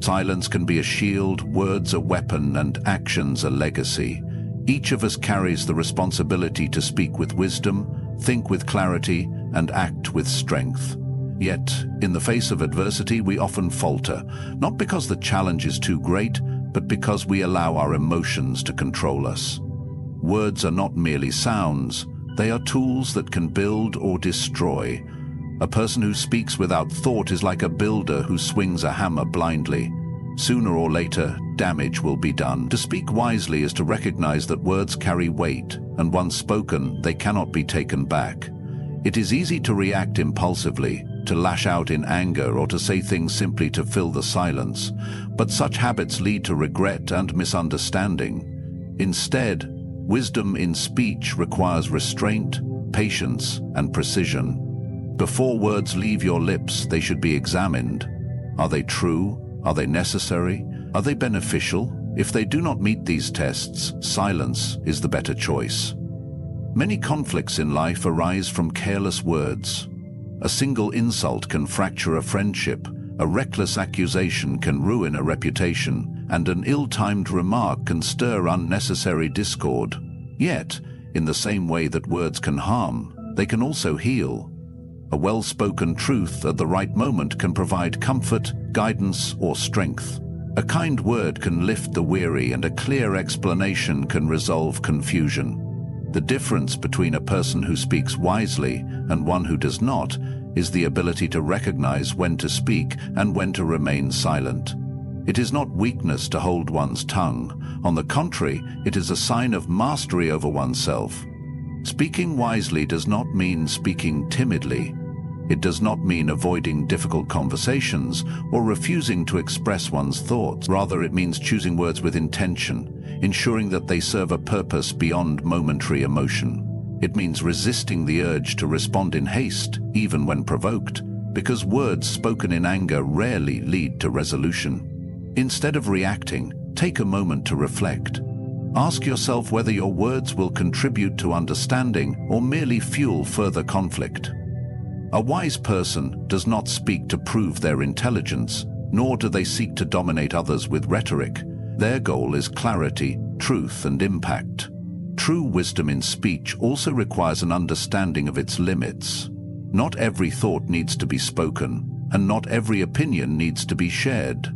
Silence can be a shield, words a weapon, and actions a legacy. Each of us carries the responsibility to speak with wisdom, think with clarity, and act with strength. Yet, in the face of adversity, we often falter, not because the challenge is too great, but because we allow our emotions to control us. Words are not merely sounds, they are tools that can build or destroy. A person who speaks without thought is like a builder who swings a hammer blindly. Sooner or later, damage will be done. To speak wisely is to recognize that words carry weight, and once spoken, they cannot be taken back. It is easy to react impulsively, to lash out in anger, or to say things simply to fill the silence. But such habits lead to regret and misunderstanding. Instead, wisdom in speech requires restraint, patience, and precision. Before words leave your lips, they should be examined. Are they true? Are they necessary? Are they beneficial? If they do not meet these tests, silence is the better choice. Many conflicts in life arise from careless words. A single insult can fracture a friendship, a reckless accusation can ruin a reputation, and an ill-timed remark can stir unnecessary discord. Yet, in the same way that words can harm, they can also heal. A well-spoken truth at the right moment can provide comfort, guidance, or strength. A kind word can lift the weary, and a clear explanation can resolve confusion. The difference between a person who speaks wisely and one who does not is the ability to recognize when to speak and when to remain silent. It is not weakness to hold one's tongue. On the contrary, it is a sign of mastery over oneself. Speaking wisely does not mean speaking timidly. It does not mean avoiding difficult conversations or refusing to express one's thoughts. Rather, it means choosing words with intention, ensuring that they serve a purpose beyond momentary emotion. It means resisting the urge to respond in haste, even when provoked, because words spoken in anger rarely lead to resolution. Instead of reacting, take a moment to reflect. Ask yourself whether your words will contribute to understanding or merely fuel further conflict. A wise person does not speak to prove their intelligence, nor do they seek to dominate others with rhetoric. Their goal is clarity, truth, and impact. True wisdom in speech also requires an understanding of its limits. Not every thought needs to be spoken, and not every opinion needs to be shared.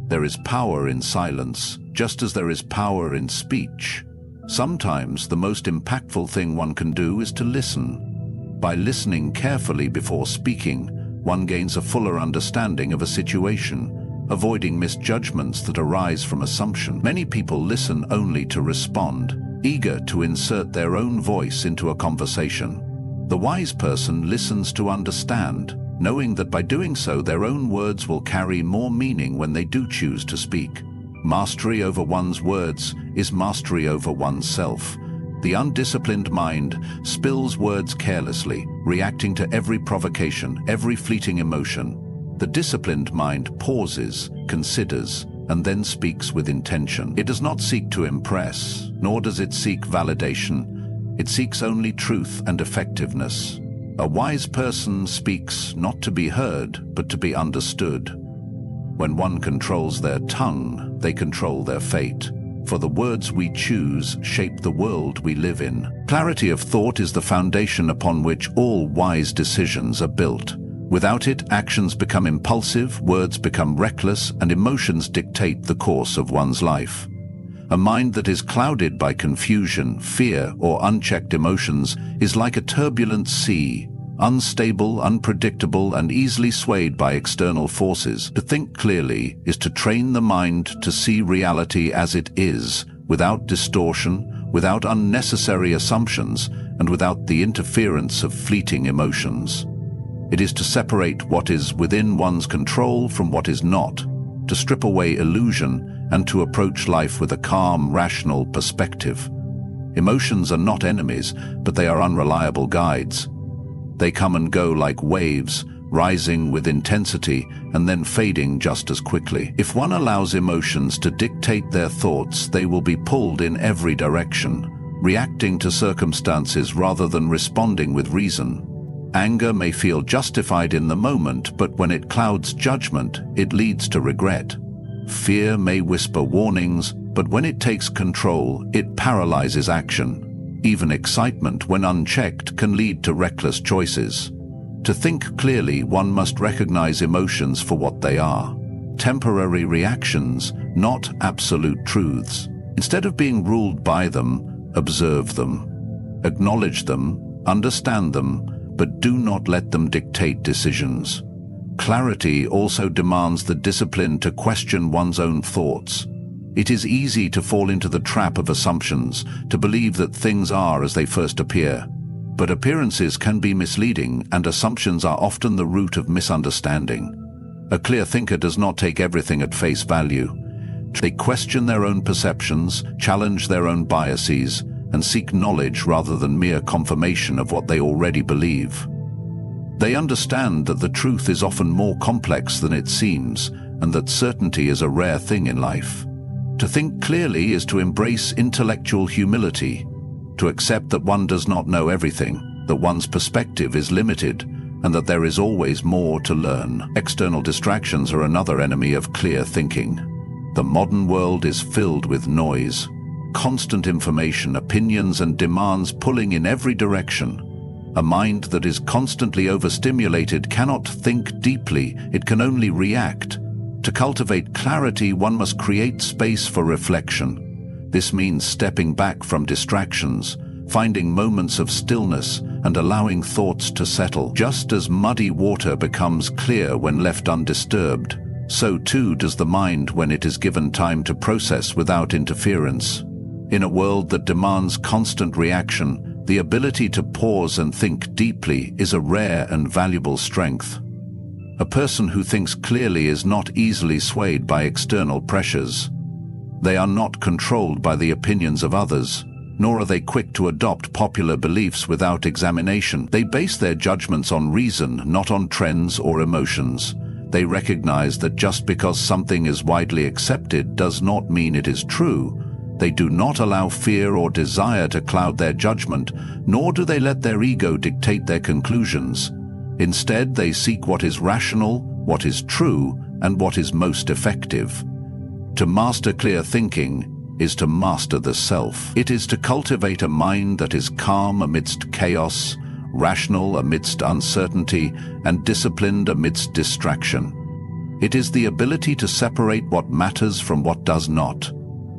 There is power in silence, just as there is power in speech. Sometimes the most impactful thing one can do is to listen. By listening carefully before speaking, one gains a fuller understanding of a situation, avoiding misjudgments that arise from assumption. Many people listen only to respond, eager to insert their own voice into a conversation. The wise person listens to understand, knowing that by doing so their own words will carry more meaning when they do choose to speak. Mastery over one's words is mastery over oneself. The undisciplined mind spills words carelessly, reacting to every provocation, every fleeting emotion. The disciplined mind pauses, considers, and then speaks with intention. It does not seek to impress, nor does it seek validation. It seeks only truth and effectiveness. A wise person speaks not to be heard, but to be understood. When one controls their tongue, they control their fate. For the words we choose shape the world we live in. Clarity of thought is the foundation upon which all wise decisions are built. Without it, actions become impulsive, words become reckless, and emotions dictate the course of one's life. A mind that is clouded by confusion, fear, or unchecked emotions is like a turbulent sea, unstable, unpredictable, and easily swayed by external forces. To think clearly is to train the mind to see reality as it is, without distortion, without unnecessary assumptions, and without the interference of fleeting emotions. It is to separate what is within one's control from what is not, to strip away illusion, and to approach life with a calm, rational perspective. Emotions are not enemies, but they are unreliable guides. They come and go like waves, rising with intensity and then fading just as quickly. If one allows emotions to dictate their thoughts, they will be pulled in every direction, reacting to circumstances rather than responding with reason. Anger may feel justified in the moment, but when it clouds judgment, it leads to regret. Fear may whisper warnings, but when it takes control, it paralyzes action. Even excitement, when unchecked, can lead to reckless choices. To think clearly, one must recognize emotions for what they are. Temporary reactions, not absolute truths. Instead of being ruled by them, observe them. Acknowledge them, understand them, but do not let them dictate decisions. Clarity also demands the discipline to question one's own thoughts. It is easy to fall into the trap of assumptions, to believe that things are as they first appear. But appearances can be misleading, and assumptions are often the root of misunderstanding. A clear thinker does not take everything at face value. They question their own perceptions, challenge their own biases, and seek knowledge rather than mere confirmation of what they already believe. They understand that the truth is often more complex than it seems, and that certainty is a rare thing in life. To think clearly is to embrace intellectual humility, to accept that one does not know everything, that one's perspective is limited, and that there is always more to learn. External distractions are another enemy of clear thinking. The modern world is filled with noise, constant information, opinions, and demands pulling in every direction. A mind that is constantly overstimulated cannot think deeply, it can only react. To cultivate clarity, one must create space for reflection. This means stepping back from distractions, finding moments of stillness, and allowing thoughts to settle. Just as muddy water becomes clear when left undisturbed, so too does the mind when it is given time to process without interference. In a world that demands constant reaction, the ability to pause and think deeply is a rare and valuable strength. A person who thinks clearly is not easily swayed by external pressures. They are not controlled by the opinions of others, nor are they quick to adopt popular beliefs without examination. They base their judgments on reason, not on trends or emotions. They recognize that just because something is widely accepted does not mean it is true. They do not allow fear or desire to cloud their judgment, nor do they let their ego dictate their conclusions. Instead, they seek what is rational, what is true, and what is most effective. To master clear thinking is to master the self. It is to cultivate a mind that is calm amidst chaos, rational amidst uncertainty, and disciplined amidst distraction. It is the ability to separate what matters from what does not,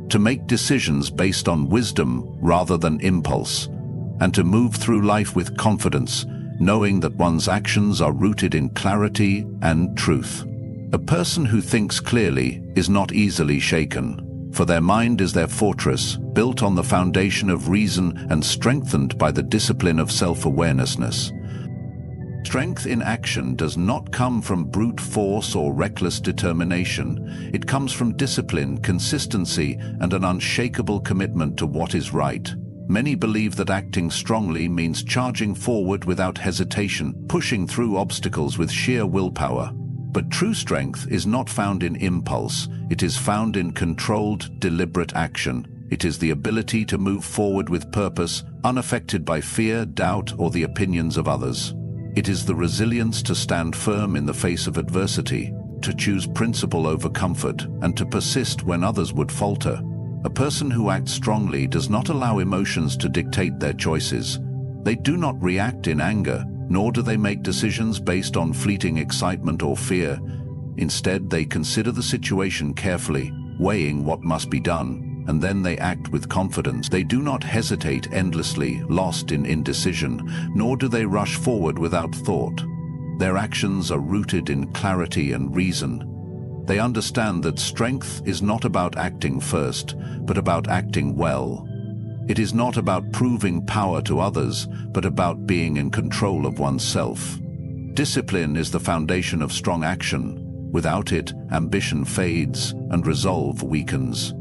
to make decisions based on wisdom rather than impulse, and to move through life with confidence, knowing that one's actions are rooted in clarity and truth. A person who thinks clearly is not easily shaken, for their mind is their fortress, built on the foundation of reason and strengthened by the discipline of self-awareness. Strength in action does not come from brute force or reckless determination. It comes from discipline, consistency, and an unshakable commitment to what is right. Many believe that acting strongly means charging forward without hesitation, pushing through obstacles with sheer willpower. But true strength is not found in impulse. It is found in controlled, deliberate action. It is the ability to move forward with purpose, unaffected by fear, doubt, or the opinions of others. It is the resilience to stand firm in the face of adversity, to choose principle over comfort, and to persist when others would falter. A person who acts strongly does not allow emotions to dictate their choices. They do not react in anger, nor do they make decisions based on fleeting excitement or fear. Instead, they consider the situation carefully, weighing what must be done, and then they act with confidence. They do not hesitate endlessly, lost in indecision, nor do they rush forward without thought. Their actions are rooted in clarity and reason. They understand that strength is not about acting first, but about acting well. It is not about proving power to others, but about being in control of oneself. Discipline is the foundation of strong action. Without it, ambition fades and resolve weakens.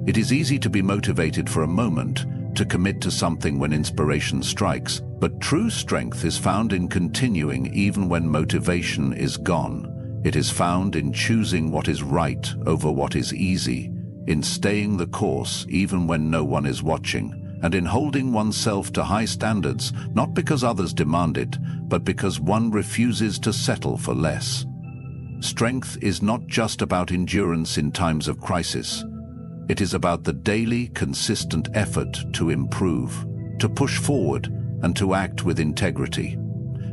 It is easy to be motivated for a moment, to commit to something when inspiration strikes, but true strength is found in continuing even when motivation is gone. It is found in choosing what is right over what is easy, in staying the course even when no one is watching, and in holding oneself to high standards, not because others demand it, but because one refuses to settle for less. Strength is not just about endurance in times of crisis. It is about the daily, consistent effort to improve, to push forward, and to act with integrity.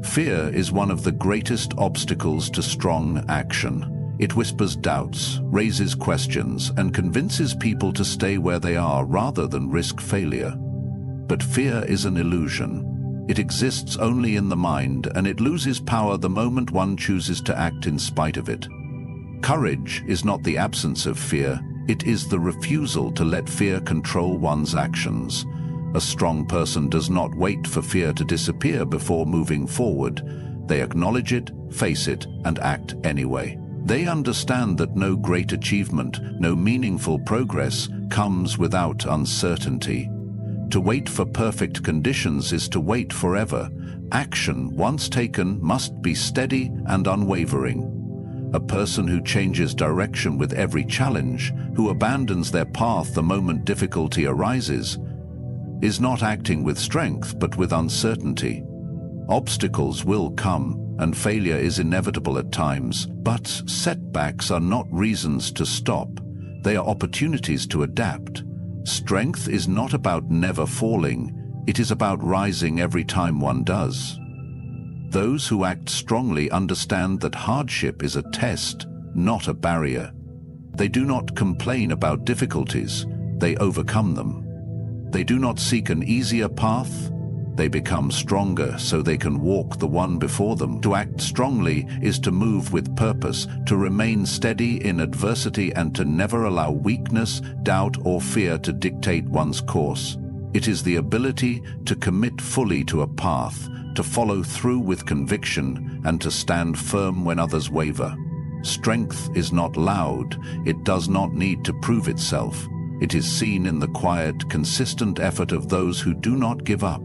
Fear is one of the greatest obstacles to strong action. It whispers doubts, raises questions, and convinces people to stay where they are rather than risk failure. But fear is an illusion. It exists only in the mind, and it loses power the moment one chooses to act in spite of it. Courage is not the absence of fear, it is the refusal to let fear control one's actions. A strong person does not wait for fear to disappear before moving forward. They acknowledge it, face it, and act anyway. They understand that no great achievement, no meaningful progress comes without uncertainty. To wait for perfect conditions is to wait forever. Action, once taken, must be steady and unwavering. A person who changes direction with every challenge, who abandons their path the moment difficulty arises, is not acting with strength but with uncertainty. Obstacles will come, and failure is inevitable at times, but setbacks are not reasons to stop. They are opportunities to adapt. Strength is not about never falling, it is about rising every time one does. Those who act strongly understand that hardship is a test, not a barrier. They do not complain about difficulties, they overcome them. They do not seek an easier path, they become stronger so they can walk the one before them. To act strongly is to move with purpose, to remain steady in adversity, and to never allow weakness, doubt, or fear to dictate one's course. It is the ability to commit fully to a path, to follow through with conviction, and to stand firm when others waver. Strength is not loud, it does not need to prove itself. It is seen in the quiet, consistent effort of those who do not give up,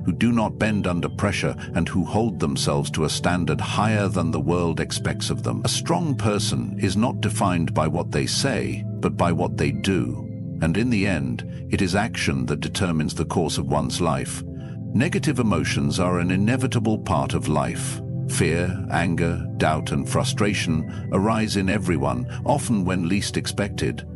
who do not bend under pressure, and who hold themselves to a standard higher than the world expects of them. A strong person is not defined by what they say, but by what they do. And in the end, it is action that determines the course of one's life. Negative emotions are an inevitable part of life. Fear, anger, doubt, and frustration arise in everyone, often when least expected.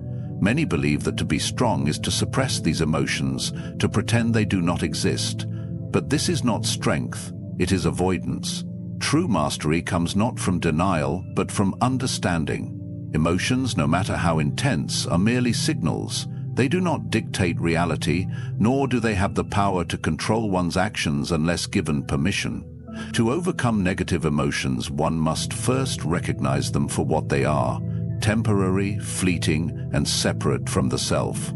Many believe that to be strong is to suppress these emotions, to pretend they do not exist. But this is not strength, it is avoidance. True mastery comes not from denial, but from understanding. Emotions, no matter how intense, are merely signals. They do not dictate reality, nor do they have the power to control one's actions unless given permission. To overcome negative emotions, one must first recognize them for what they are: temporary, fleeting, and separate from the self.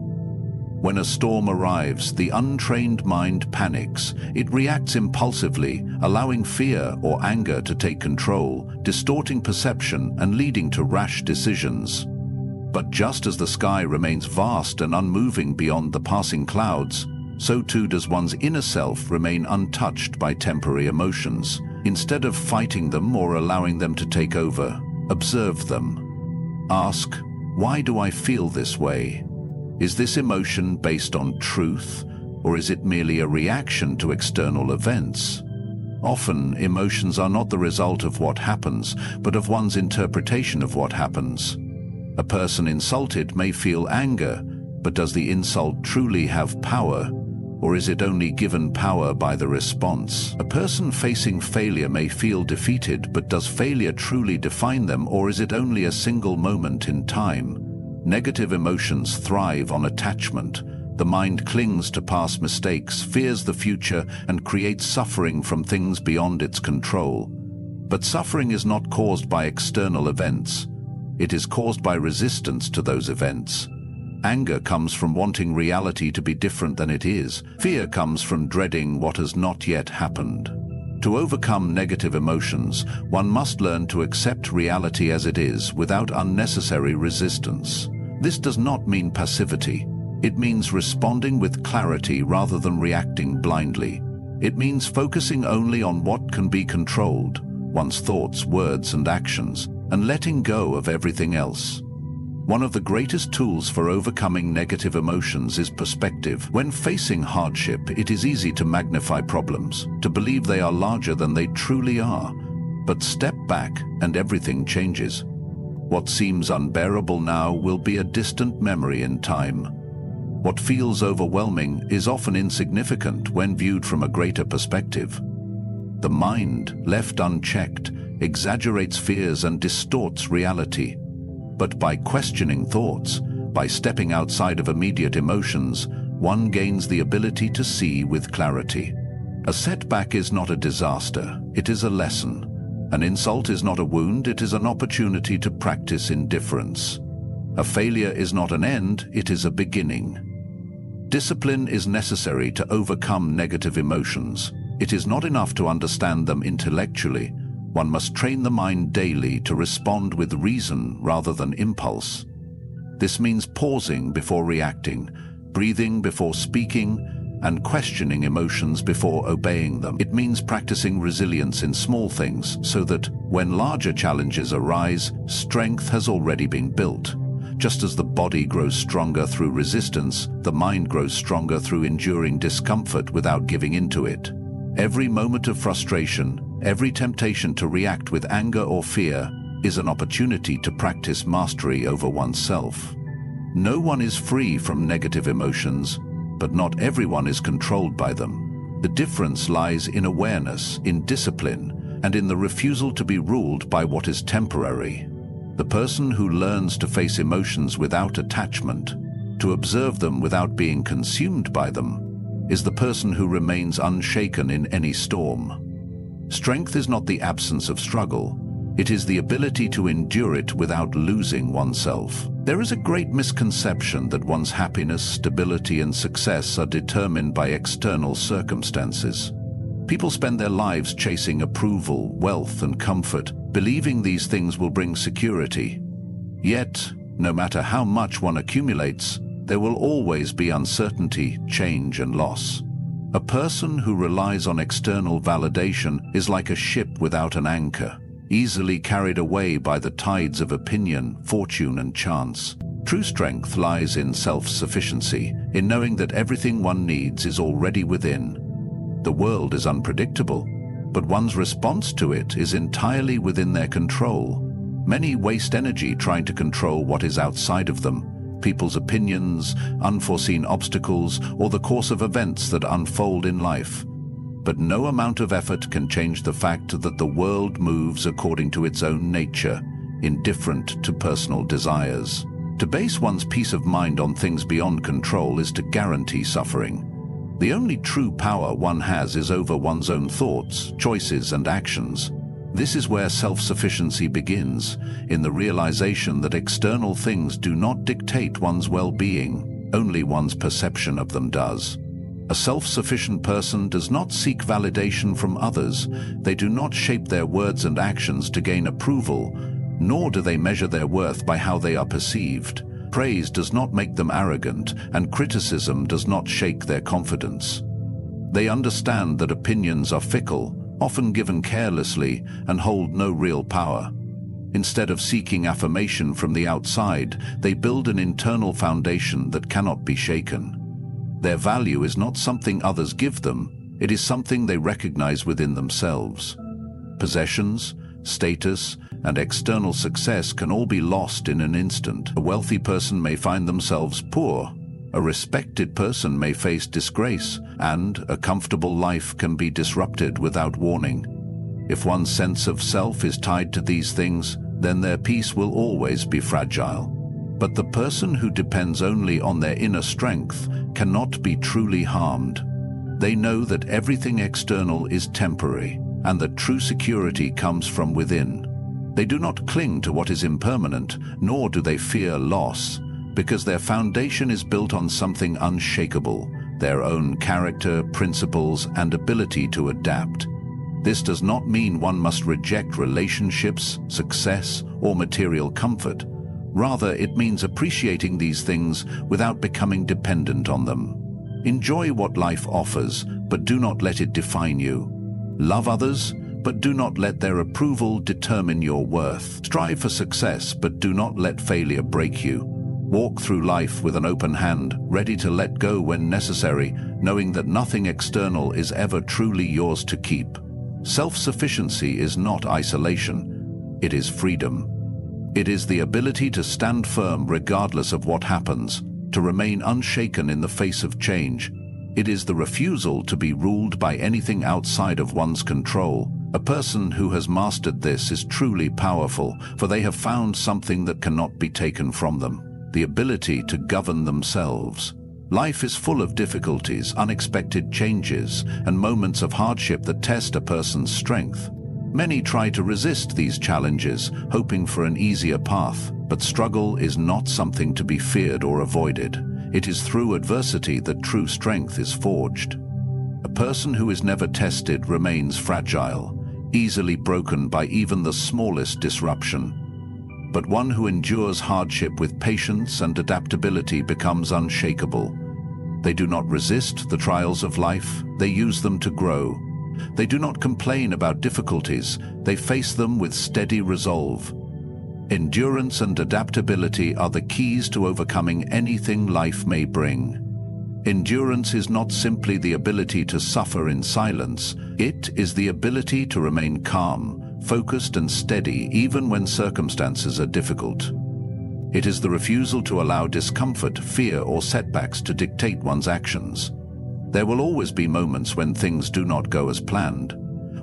When a storm arrives, the untrained mind panics. It reacts impulsively, allowing fear or anger to take control, distorting perception and leading to rash decisions. But just as the sky remains vast and unmoving beyond the passing clouds, so too does one's inner self remain untouched by temporary emotions. Instead of fighting them or allowing them to take over, observe them. Ask, why do I feel this way? Is this emotion based on truth, or is it merely a reaction to external events? Often, emotions are not the result of what happens, but of one's interpretation of what happens. A person insulted may feel anger, but does the insult truly have power, or is it only given power by the response? A person facing failure may feel defeated, but does failure truly define them, or is it only a single moment in time? Negative emotions thrive on attachment. The mind clings to past mistakes, fears the future, and creates suffering from things beyond its control. But suffering is not caused by external events. It is caused by resistance to those events. Anger comes from wanting reality to be different than it is. Fear comes from dreading what has not yet happened. To overcome negative emotions, one must learn to accept reality as it is without unnecessary resistance. This does not mean passivity. It means responding with clarity rather than reacting blindly. It means focusing only on what can be controlled, one's thoughts, words, and actions, and letting go of everything else. One of the greatest tools for overcoming negative emotions is perspective. When facing hardship, it is easy to magnify problems, to believe they are larger than they truly are. But step back and everything changes. What seems unbearable now will be a distant memory in time. What feels overwhelming is often insignificant when viewed from a greater perspective. The mind, left unchecked, exaggerates fears and distorts reality. But by questioning thoughts, by stepping outside of immediate emotions, one gains the ability to see with clarity. A setback is not a disaster, it is a lesson. An insult is not a wound, it is an opportunity to practice indifference. A failure is not an end, it is a beginning. Discipline is necessary to overcome negative emotions. It is not enough to understand them intellectually. One must train the mind daily to respond with reason rather than impulse. This means pausing before reacting, breathing before speaking, and questioning emotions before obeying them. It means practicing resilience in small things so that when larger challenges arise, strength has already been built. Just as the body grows stronger through resistance, the mind grows stronger through enduring discomfort without giving into it. Every moment of frustration, every temptation to react with anger or fear, is an opportunity to practice mastery over oneself. No one is free from negative emotions, but not everyone is controlled by them. The difference lies in awareness, in discipline, and in the refusal to be ruled by what is temporary. The person who learns to face emotions without attachment, to observe them without being consumed by them, is the person who remains unshaken in any storm. Strength is not the absence of struggle. It is the ability to endure it without losing oneself. There is a great misconception that one's happiness, stability, and success are determined by external circumstances. People spend their lives chasing approval, wealth, and comfort, believing these things will bring security. Yet, no matter how much one accumulates, there will always be uncertainty, change, and loss. A person who relies on external validation is like a ship without an anchor, easily carried away by the tides of opinion, fortune, and chance. True strength lies in self-sufficiency, in knowing that everything one needs is already within. The world is unpredictable, but one's response to it is entirely within their control. Many waste energy trying to control what is outside of them, people's opinions, unforeseen obstacles, or the course of events that unfold in life. But no amount of effort can change the fact that the world moves according to its own nature, indifferent to personal desires. To base one's peace of mind on things beyond control is to guarantee suffering. The only true power one has is over one's own thoughts, choices, and actions. This is where self-sufficiency begins, in the realization that external things do not dictate one's well-being, only one's perception of them does. A self-sufficient person does not seek validation from others. They do not shape their words and actions to gain approval, nor do they measure their worth by how they are perceived. Praise does not make them arrogant, and criticism does not shake their confidence. They understand that opinions are fickle, often given carelessly, and hold no real power. Instead of seeking affirmation from the outside, they build an internal foundation that cannot be shaken. Their value is not something others give them, it is something they recognize within themselves. Possessions, status, and external success can all be lost in an instant. A wealthy person may find themselves poor, a respected person may face disgrace, and a comfortable life can be disrupted without warning. If one's sense of self is tied to these things, then their peace will always be fragile. But the person who depends only on their inner strength cannot be truly harmed. They know that everything external is temporary, and that true security comes from within. They do not cling to what is impermanent, nor do they fear loss, because their foundation is built on something unshakable, their own character, principles, and ability to adapt. This does not mean one must reject relationships, success, or material comfort. Rather, it means appreciating these things without becoming dependent on them. Enjoy what life offers, but do not let it define you. Love others, but do not let their approval determine your worth. Strive for success, but do not let failure break you. Walk through life with an open hand, ready to let go when necessary, knowing that nothing external is ever truly yours to keep. Self-sufficiency is not isolation, it is freedom. It is the ability to stand firm regardless of what happens, to remain unshaken in the face of change. It is the refusal to be ruled by anything outside of one's control. A person who has mastered this is truly powerful, for they have found something that cannot be taken from them: the ability to govern themselves. Life is full of difficulties, unexpected changes, and moments of hardship that test a person's strength. Many try to resist these challenges, hoping for an easier path, but struggle is not something to be feared or avoided. It is through adversity that true strength is forged. A person who is never tested remains fragile, easily broken by even the smallest disruption. But one who endures hardship with patience and adaptability becomes unshakable. They do not resist the trials of life, they use them to grow. They do not complain about difficulties, they face them with steady resolve. Endurance and adaptability are the keys to overcoming anything life may bring. Endurance is not simply the ability to suffer in silence, it is the ability to remain calm, focused and steady even when circumstances are difficult. It is the refusal to allow discomfort, fear or setbacks to dictate one's actions. There will always be moments when things do not go as planned,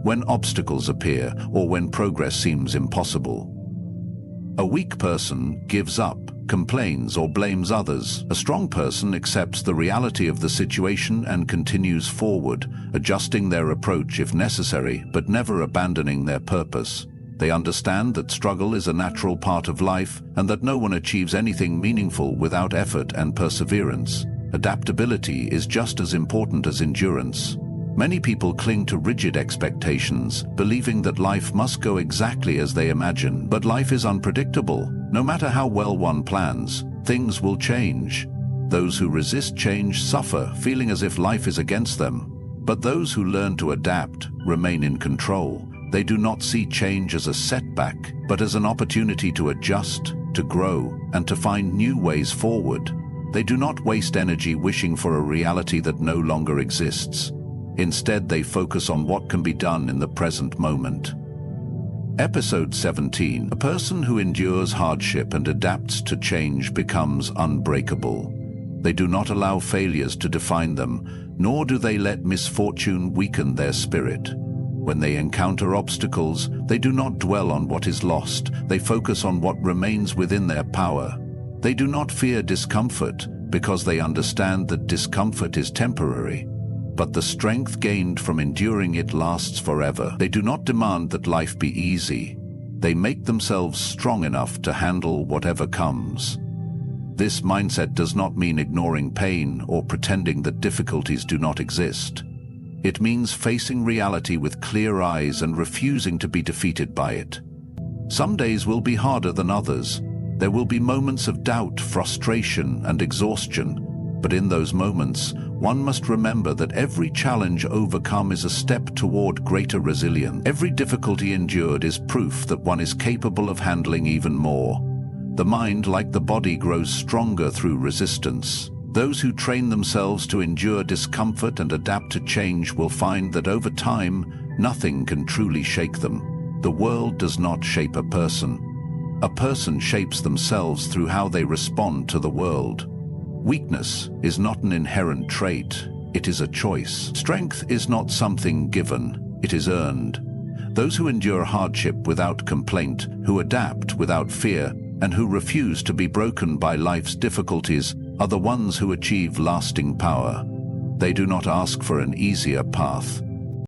when obstacles appear or when progress seems impossible. A weak person gives up, complains or blames others. A strong person accepts the reality of the situation and continues forward, adjusting their approach if necessary, but never abandoning their purpose. They understand that struggle is a natural part of life and that no one achieves anything meaningful without effort and perseverance. Adaptability is just as important as endurance. Many people cling to rigid expectations, believing that life must go exactly as they imagine. But life is unpredictable. No matter how well one plans, things will change. Those who resist change suffer, feeling as if life is against them. But those who learn to adapt remain in control. They do not see change as a setback, but as an opportunity to adjust, to grow, and to find new ways forward. They do not waste energy wishing for a reality that no longer exists. Instead, they focus on what can be done in the present moment. Episode 17. A person who endures hardship and adapts to change becomes unbreakable. They do not allow failures to define them, nor do they let misfortune weaken their spirit. When they encounter obstacles, they do not dwell on what is lost. They focus on what remains within their power. They do not fear discomfort because they understand that discomfort is temporary. But the strength gained from enduring it lasts forever. They do not demand that life be easy. They make themselves strong enough to handle whatever comes. This mindset does not mean ignoring pain or pretending that difficulties do not exist. It means facing reality with clear eyes and refusing to be defeated by it. Some days will be harder than others. There will be moments of doubt, frustration, and exhaustion. But in those moments, one must remember that every challenge overcome is a step toward greater resilience. Every difficulty endured is proof that one is capable of handling even more. The mind, like the body, grows stronger through resistance. Those who train themselves to endure discomfort and adapt to change will find that over time, nothing can truly shake them. The world does not shape a person. A person shapes themselves through how they respond to the world. Weakness is not an inherent trait, it is a choice. Strength is not something given, it is earned. Those who endure hardship without complaint, who adapt without fear, and who refuse to be broken by life's difficulties are the ones who achieve lasting power. They do not ask for an easier path,